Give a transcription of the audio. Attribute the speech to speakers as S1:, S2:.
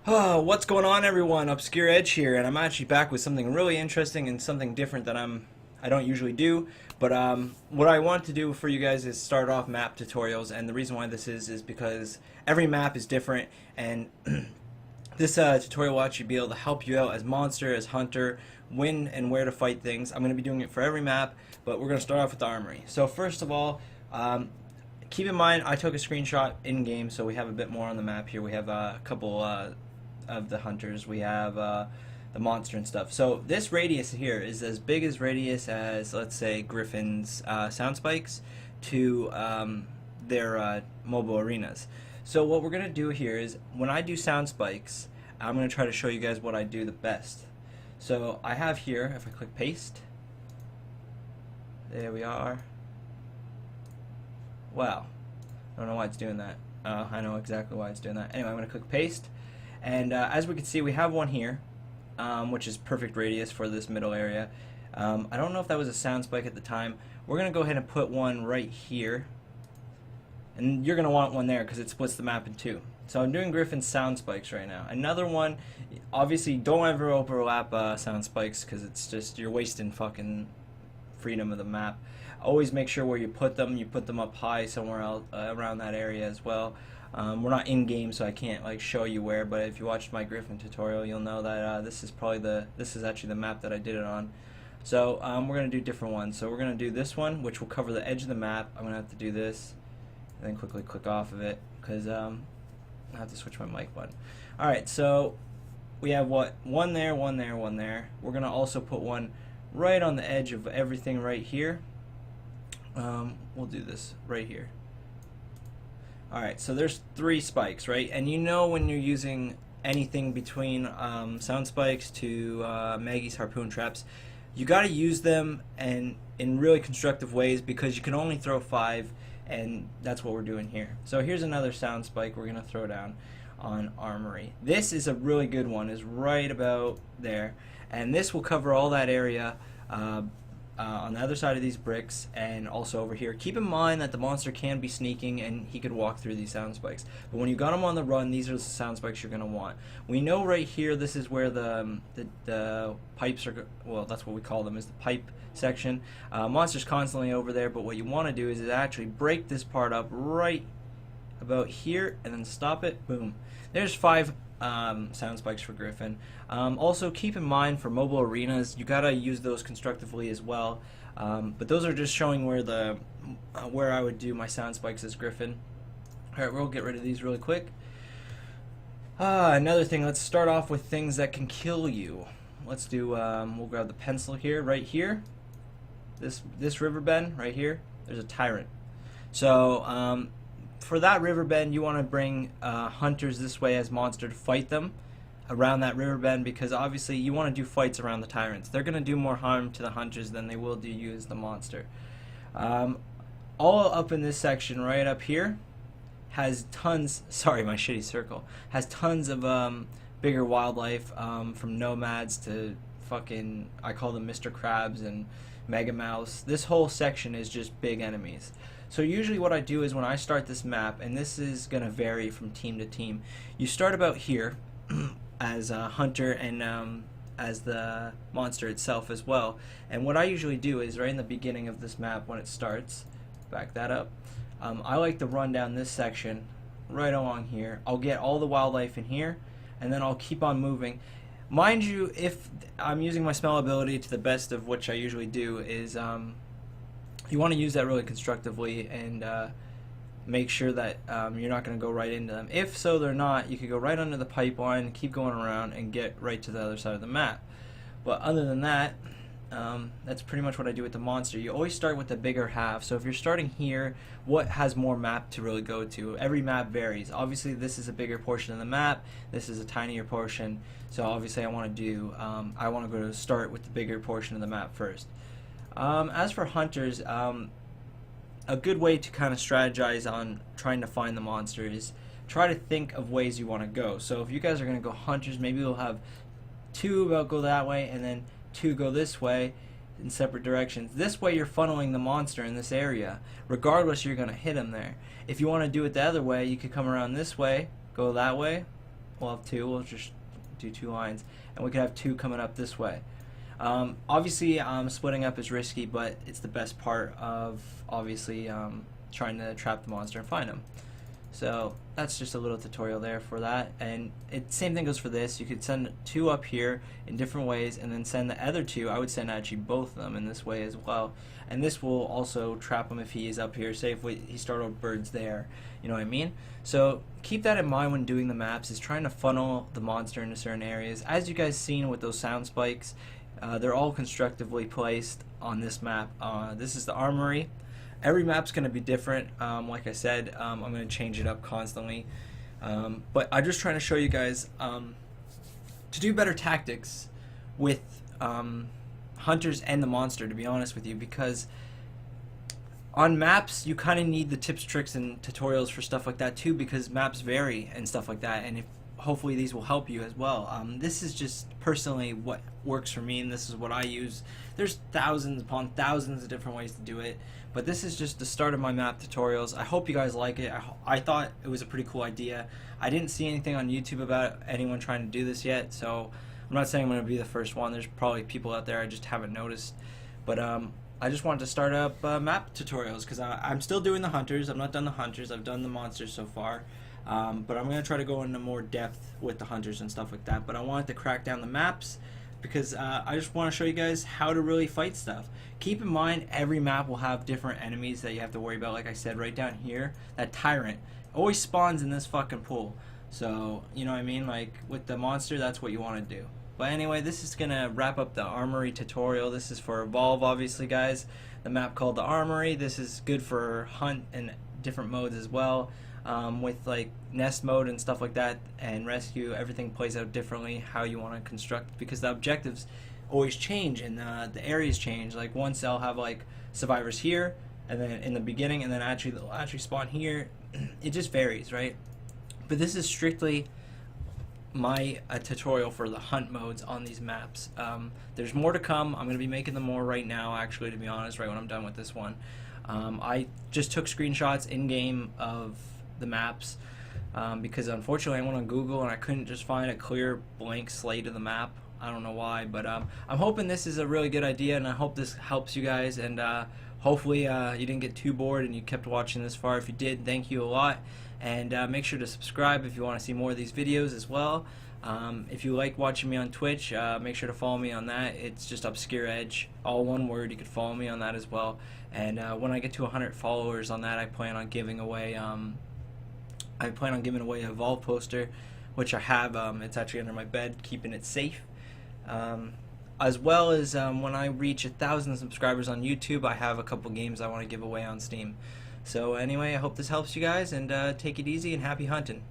S1: Oh, what's going on, everyone? ObscureEdge here, and I'm actually back with something really interesting and something different that I don't usually do. But what I want to do for you guys is start off map tutorials, and the reason why this is because every map is different, and this tutorial will actually be able to help you out as monster, as hunter, when and where to fight things. I'm going to be doing it for every map, but we're going to start off with the armory. So first of all, keep in mind I took a screenshot in game, so we have a bit more on the map here. We have a couple of the hunters. We have the monster and stuff. So this radius here is as big as radius as, let's say, Griffin's sound spikes to their mobile arenas. So what we're going to do here is when I do sound spikes, I'm going to try to show you guys what I do the best. So I have here, if I click paste, there we are. Wow. I don't know why it's doing that. I know exactly why it's doing that. Anyway, I'm going to click paste. And as we can see, we have one here, which is perfect radius for this middle area. I don't know if that was a sound spike at the time. We're going to go ahead and put one right here. And you're going to want one there because it splits the map in two. So I'm doing Griffin's sound spikes right now. Another one, obviously don't ever overlap sound spikes because it's just, you're wasting fucking freedom of the map. Always make sure where you put them up high somewhere else around that area as well. We're not in game, so I can't like show you where, but if you watched my Griffin tutorial, you'll know that this is actually the map that I did it on. So we're gonna do different ones. So we're gonna do this one, which will cover the edge of the map. I'm gonna have to do this, and then quickly click off of it because I have to switch my mic button. All right, so we have one there, one there, one there. We're gonna also put one right on the edge of everything right here. We'll do this right here. Alright, so there's 3 spikes, right? And you know when you're using anything between sound spikes to Maggie's harpoon traps, you got to use them and in really constructive ways because you can only throw 5, and that's what we're doing here. So here's another sound spike we're going to throw down on Armory. This is a really good one, is right about there, and this will cover all that area on the other side of these bricks and also over here. Keep in mind that the monster can be sneaking and he could walk through these sound spikes. But when you got him on the run, these are the sound spikes you're going to want. We know right here this is where the pipes are, well, that's what we call them, is the pipe section. Monster's constantly over there, but what you want to do is actually break this part up right about here and then stop it. Boom. There's 5 sound spikes for Griffin. Also keep in mind for mobile arenas you gotta use those constructively as well, but those are just showing where I would do my sound spikes as Griffin. Alright, we'll get rid of these really quick. Another thing, let's start off with things that can kill you. Let's do, we'll grab the pencil here, right here. This river bend right here, there's a tyrant. So for that river bend, you want to bring hunters this way as monster to fight them around that river bend because obviously you want to do fights around the tyrants. They're going to do more harm to the hunters than they will do you as the monster. All up in this section right up here has tons, sorry my shitty circle, has tons of bigger wildlife from nomads to fucking, I call them Mr. Krabs and Mega Mouse. This whole section is just big enemies. So usually what I do is when I start this map, and this is going to vary from team to team, you start about here as a hunter and as the monster itself as well. And what I usually do is right in the beginning of this map when it starts, back that up, I like to run down this section right along here. I'll get all the wildlife in here and then I'll keep on moving. Mind you, if I'm using my smell ability to the best of which I usually do, is you want to use that really constructively and make sure that you're not going to go right into them. If so they're not, you could go right under the pipeline, keep going around, and get right to the other side of the map. But other than that, that's pretty much what I do with the monster. You always start with the bigger half. So if you're starting here, what has more map to really go to? Every map varies. Obviously this is a bigger portion of the map, this is a tinier portion, so obviously I want to go to start with the bigger portion of the map first. As for hunters, a good way to kind of strategize on trying to find the monster is try to think of ways you want to go. So if you guys are going to go hunters, maybe we'll have 2 go that way and then 2 go this way in separate directions. This way you're funneling the monster in this area. Regardless, you're going to hit him there. If you want to do it the other way, you could come around this way, go that way, we'll have two. We'll just do 2 lines, and we could have 2 coming up this way. Obviously, splitting up is risky, but it's the best part of obviously trying to trap the monster and find him. So that's just a little tutorial there for that, and same thing goes for this. You could send 2 up here in different ways, and then send the other 2. I would send actually both of them in this way as well, and this will also trap him if he is up here. Say if he startled birds there, you know what I mean? So keep that in mind when doing the maps, is trying to funnel the monster into certain areas. As you guys seen with those sound spikes, they're all constructively placed on this map. This is the Armory. Every map's going to be different. Like I said, I'm going to change it up constantly. But I'm just trying to show you guys to do better tactics with hunters and the monster, to be honest with you, because on maps you kind of need the tips, tricks, and tutorials for stuff like that too, because maps vary and stuff like that, and hopefully these will help you as well. This is just personally what works for me, and this is what I use. There's thousands upon thousands of different ways to do it, but this is just the start of my map tutorials. I hope you guys like it. I thought it was a pretty cool idea. I didn't see anything on YouTube about anyone trying to do this yet, so I'm not saying I'm going to be the first one. There's probably people out there I just haven't noticed, but I just wanted to start up map tutorials, because I'm still doing the hunters. I'm not done the hunters. I've done the monsters so far. But I'm going to try to go into more depth with the hunters and stuff like that. But I wanted to crack down the maps because I just want to show you guys how to really fight stuff. Keep in mind, every map will have different enemies that you have to worry about. Like I said, right down here, that tyrant always spawns in this fucking pool. So, you know what I mean? Like, with the monster, that's what you want to do. But anyway, this is going to wrap up the Armory tutorial. This is for Evolve, obviously, guys. The map called the Armory. This is good for hunt and different modes as well. With like nest mode and stuff like that, and rescue, everything plays out differently how you want to construct, because the objectives always change and the areas change. Like once I'll have like survivors here, and then in the beginning, and then they'll actually spawn here. It just varies, right? But this is strictly my tutorial for the hunt modes on these maps. There's more to come. I'm going to be making them more right now, actually, to be honest, right when I'm done with this one. I just took screenshots in-game of the maps because unfortunately I went on Google and I couldn't just find a clear blank slate of the map. I don't know why, but I'm hoping this is a really good idea, and I hope this helps you guys, and hopefully you didn't get too bored and you kept watching this far. If you did, thank you a lot, and make sure to subscribe if you want to see more of these videos as well. If you like watching me on Twitch, make sure to follow me on that. It's just ObscureEdge, all one word. You can follow me on that as well. And when I get to 100 followers on that, I plan on giving away a Evolve poster, which I have. It's actually under my bed, keeping it safe. As well as when I reach 1,000 subscribers on YouTube, I have a couple games I want to give away on Steam. So anyway, I hope this helps you guys, and take it easy and happy hunting.